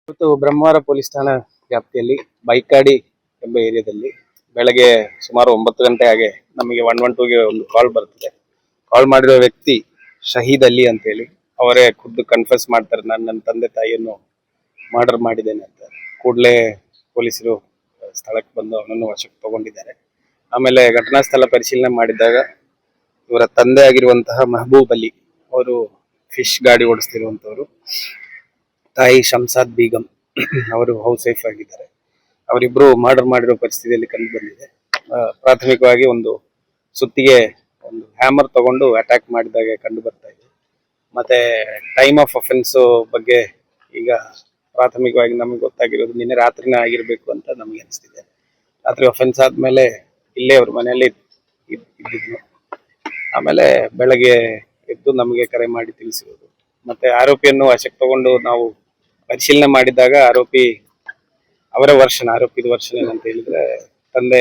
ಇವತ್ತು ಬ್ರಹ್ಮವರ ಪೊಲೀಸ್ ಠಾಣಾ ವ್ಯಾಪ್ತಿಯಲ್ಲಿ ಬೈಕಾಡಿ ಎಂಬ ಏರಿಯಾದಲ್ಲಿ ಬೆಳಗ್ಗೆ ಸುಮಾರು 9 ಗಂಟೆ ಹಾಗೆ ನಮಗೆ 112ಗೆ ಒಂದು ಕಾಲ್ ಬರ್ತದೆ. ಕಾಲ್ ಮಾಡಿರೋ ವ್ಯಕ್ತಿ ಶಹೀದ್ ಅಲಿ ಅಂತ ಹೇಳಿ ಅವರೇ ಖುದ್ದು ಕನ್ಫೆಸ್ ಮಾಡ್ತಾರೆ, ನಾನು ನನ್ನ ತಂದೆ ತಾಯಿಯನ್ನು ಮರ್ಡರ್ ಮಾಡಿದ್ದೇನೆ ಅಂತ. ಕೂಡಲೇ ಪೊಲೀಸರು ಸ್ಥಳಕ್ಕೆ ಬಂದು ಅವನನ್ನು ವಶಕ್ಕೆ ತಗೊಂಡಿದ್ದಾರೆ. ಆಮೇಲೆ ಘಟನಾ ಸ್ಥಳ ಪರಿಶೀಲನೆ ಮಾಡಿದಾಗ ಇವರ ತಂದೆ ಆಗಿರುವಂತಹ ಮೆಹಬೂಬ್ ಅಲಿ ಅವರು ಫಿಶ್ ಗಾಡಿ ಓಡಿಸ್ತಿರುವಂತವರು, ತಾಯಿ ಶಂಸಾದ್ ಬೇಗಂ ಅವರು ಹೌಸ್ ವೈಫ್ ಆಗಿದ್ದಾರೆ. ಅವರಿಬ್ರು ಮರ್ಡರ್ ಮಾಡಿರೋ ಪರಿಸ್ಥಿತಿಯಲ್ಲಿ ಕಂಡು ಬಂದಿದೆ. ಪ್ರಾಥಮಿಕವಾಗಿ ಒಂದು ಸುತ್ತಿಗೆ ಒಂದು ಹ್ಯಾಮರ್ ತಗೊಂಡು ಅಟ್ಯಾಕ್ ಮಾಡಿದಾಗ ಕಂಡು ಬರ್ತಾ ಇದೆ. ಮತ್ತೆ ಟೈಮ್ ಆಫ್ ಅಫೆನ್ಸ್ ಬಗ್ಗೆ ಈಗ ಪ್ರಾಥಮಿಕವಾಗಿ ನಮಗೆ ಗೊತ್ತಾಗಿರೋದು ನಿನ್ನೆ ರಾತ್ರಿನೇ ಆಗಿರ್ಬೇಕು ಅಂತ ನಮಗೆ ಅನಿಸ್ತಿದೆ. ರಾತ್ರಿ ಅಫೆನ್ಸ್ ಆದ್ಮೇಲೆ ಇಲ್ಲೇ ಅವ್ರ ಮನೆಯಲ್ಲಿ ಇದ್ದಿದ್ನು. ಆಮೇಲೆ ಬೆಳಗ್ಗೆ ಎದ್ದು ನಮಗೆ ಕರೆ ಮಾಡಿ ತಿಳಿಸಿರೋದು. ಮತ್ತೆ ಆರೋಪಿಯನ್ನು ವಶಕ್ಕೆ ತಗೊಂಡು ನಾವು ಪರಿಶೀಲನೆ ಮಾಡಿದಾಗ ಅವರ ಆರೋಪಿದ ವರ್ಷನ್ ಏನಂತ ಹೇಳಿದ್ರೆ, ತಂದೆ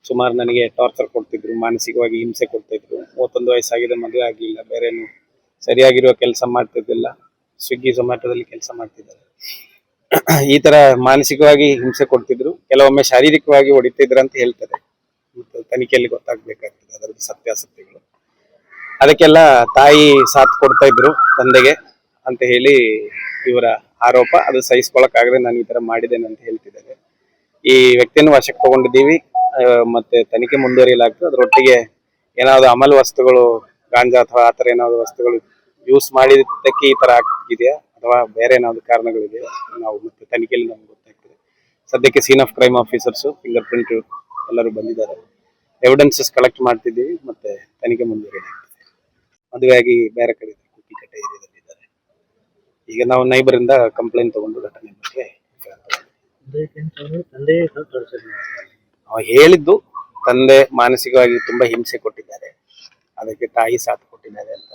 ಸುಮಾರು ನನಗೆ ಟಾರ್ಚರ್ ಕೊಡ್ತಿದ್ರು, ಮಾನಸಿಕವಾಗಿ ಹಿಂಸೆ ಕೊಡ್ತಾ ಇದ್ರು. 31 ವಯಸ್ಸಾಗಿದೆ, ಮದುವೆ ಆಗಲಿಲ್ಲ, ಬೇರೇನು ಸರಿಯಾಗಿರುವ ಕೆಲಸ ಮಾಡ್ತಿದ್ದಿಲ್ಲ, ಸ್ವಿಗ್ಗಿ ಝೊಮ್ಯಾಟೋದಲ್ಲಿ ಕೆಲಸ ಮಾಡ್ತಿದ್ದಾರೆ. ಈ ತರ ಮಾನಸಿಕವಾಗಿ ಹಿಂಸೆ ಕೊಡ್ತಿದ್ರು, ಕೆಲವೊಮ್ಮೆ ಶಾರೀರಿಕವಾಗಿ ಹೊಡಿತಿದ್ರು ಅಂತ ಹೇಳ್ತಾರೆ. ತನಿಖೆಯಲ್ಲಿ ಗೊತ್ತಾಗ್ಬೇಕಾಗ್ತದೆ ಅದರದ್ದು ಸತ್ಯಾಸತ್ಯಗಳು. ಅದಕ್ಕೆಲ್ಲ ತಾಯಿ ಸಾಥ್ ಕೊಡ್ತಾ ಇದ್ರು ತಂದೆಗೆ ಅಂತ ಹೇಳಿ ಇವರ ಆರೋಪ. ಅದು ಸಹಿಸ್ಕೊಳಕ್ಕಾಗದೆ ನಾನು ಈ ತರ ಮಾಡಿದ್ದೇನೆ ಅಂತ ಹೇಳ್ತಿದ್ದಾರೆ. ಈ ವ್ಯಕ್ತಿಯನ್ನು ವಶಕ್ಕೆ ತಗೊಂಡಿದ್ದೀವಿ, ಮತ್ತೆ ತನಿಖೆ ಮುಂದುವರಿಯಲಾಗ್ತದೆ. ಅದರೊಟ್ಟಿಗೆ ಏನಾದ್ರು ಅಮಲ್ ವಸ್ತುಗಳು, ಗಾಂಜಾ ಅಥವಾ ಆತರ ಏನಾದ್ರು ವಸ್ತುಗಳು ಯೂಸ್ ಮಾಡಿದ್ದಕ್ಕೆ ಈ ತರ ಆಗಿದೆಯಾ ಅಥವಾ ಬೇರೆ ಏನಾದ್ರು ಕಾರಣಗಳಿದೆಯಾ ನಾವು ಮತ್ತೆ ತನಿಖೆಯಲ್ಲಿ ನಮ್ಗೆ ಗೊತ್ತಾಗ್ತದೆ. ಸದ್ಯಕ್ಕೆ scene of crime officers, finger print ಎಲ್ಲರೂ ಬಂದಿದ್ದಾರೆ. ಎವಿಡೆನ್ಸಸ್ ಕಲೆಕ್ಟ್ ಮಾಡ್ತಿದ್ದೀವಿ, ಮತ್ತೆ ತನಿಖೆ ಮುಂದುವರಿಯಲಾಗ್ತದೆ. ಮದುವೆಯಾಗಿ ಬೇರೆ ಕಡೆ ಕುಕ್ಕಿಕಟ್ಟೆ ಏರಿಯಾದಲ್ಲಿದ್ದಾರೆ. ಈಗ ನಾವು ನೈಬರಿಂದ ಕಂಪ್ಲೇಂಟ್ ತಗೊಂಡು ಘಟನೆ ಬಗ್ಗೆ ಹೇಳಿದ್ದು, ತಂದೆ ಮಾನಸಿಕವಾಗಿ ತುಂಬಾ ಹಿಂಸೆ ಕೊಟ್ಟಿದ್ದಾರೆ, ಅದಕ್ಕೆ ತಾಯಿ ಸಾಥ್ ಕೊಟ್ಟಿದ್ದಾರೆ ಅಂತ.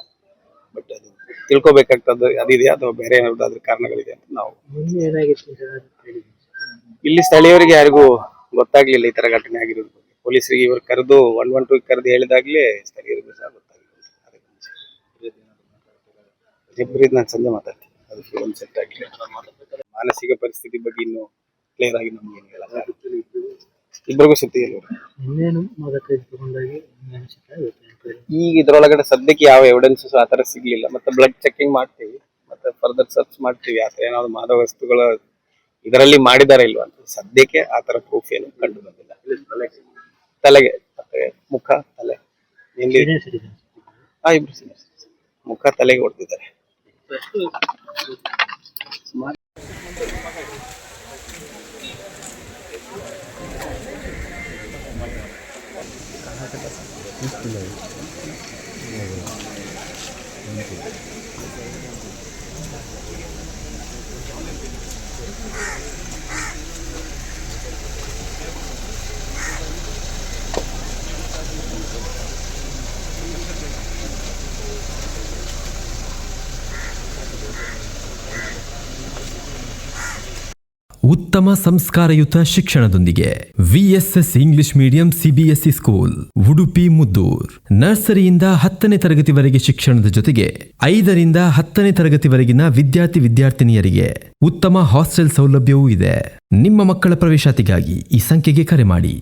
ಬಟ್ ಅದು ತಿಳ್ಕೊಬೇಕಾಗ್ತದೆ, ಅದಿದೆಯಾ ಅಥವಾ ಬೇರೆ ಏನಾದ್ರು ಕಾರಣಗಳಿದೆ ಅಂತ. ನಾವು ಇಲ್ಲಿ ಸ್ಥಳೀಯರಿಗೆ ಯಾರಿಗೂ ಗೊತ್ತಾಗ್ಲಿಲ್ಲ ಈ ತರ ಘಟನೆ ಆಗಿರೋದು ಬಗ್ಗೆ. ಪೊಲೀಸರಿಗೆ ಇವರು ಕರೆದು 112 ಕರೆದು ಹೇಳಿದಾಗ್ಲೇ ಸ್ಥಳೀಯರಿಗೂ ಸಹ ಗೊತ್ತಾಗಿರೋದು. ನಾನು ಸಂಜೆ ಮಾತಾಡ್ತೀನಿ, ಅದು ಫೋನ್ ಸೆಟ್ ಆಗಲಿ. ಮಾನಸಿಕ ಪರಿಸ್ಥಿತಿ ಬಗ್ಗೆ ಇನ್ನು ಕ್ಲಿಯರ್ ಆಗಿ ನಮ್ಗೆ ಏನು ಹೇಳಲ್ಲ. ಇಬ್ಬರಿಗೂ ಸುದ್ದಿ ಇಲ್ಲ. ಈಗ ಇದ್ರೊಳಗಡೆ ಸದ್ಯಕ್ಕೆ ಯಾವ ಎವಿಡೆನ್ಸಸ್ ಆತರ ಸಿಗ್ಲಿಲ್ಲ. ಮತ್ತೆ ಬ್ಲಡ್ ಚೆಕಿಂಗ್ ಮಾಡ್ತೀವಿ, ಮತ್ತೆ ಫರ್ದರ್ ಸರ್ಚ್ ಮಾಡ್ತೀವಿ, ಆತರ ಏನಾದ್ರು ಮಾದಕ ವಸ್ತುಗಳ ಇದರಲ್ಲಿ ಮಾಡಿದಾರ ಇಲ್ವಾ ಅಂತ. ಸದ್ಯಕ್ಕೆ ಆತರ ಪ್ರೂಫ್ ಏನು ಕಂಡು ಬಂದಿಲ್ಲ. ತಲೆಗೆ ಮತ್ತೆ ಮುಖ, ತಲೆ, ಇಬ್ರು ಮುಖ ತಲೆಗೆ ಹೊಡೆದಿದ್ದಾರೆ. ಉತ್ತಮ ಸಂಸ್ಕಾರಯುತ ಶಿಕ್ಷಣದೊಂದಿಗೆ VSS English medium CBSE school Udupi Muddur. ನರ್ಸರಿಯಿಂದ 10ನೇ ತರಗತಿವರೆಗೆ ಶಿಕ್ಷಣದ ಜೊತೆಗೆ 5ರಿಂದ 10ನೇ ತರಗತಿವರೆಗಿನ ವಿದ್ಯಾರ್ಥಿನಿಯರಿಗೆ ಉತ್ತಮ ಹಾಸ್ಟೆಲ್ ಸೌಲಭ್ಯವೂ ಇದೆ. ನಿಮ್ಮ ಮಕ್ಕಳ ಪ್ರವೇಶಾತಿಗಾಗಿ ಈ ಸಂಖ್ಯೆಗೆ ಕರೆ ಮಾಡಿ.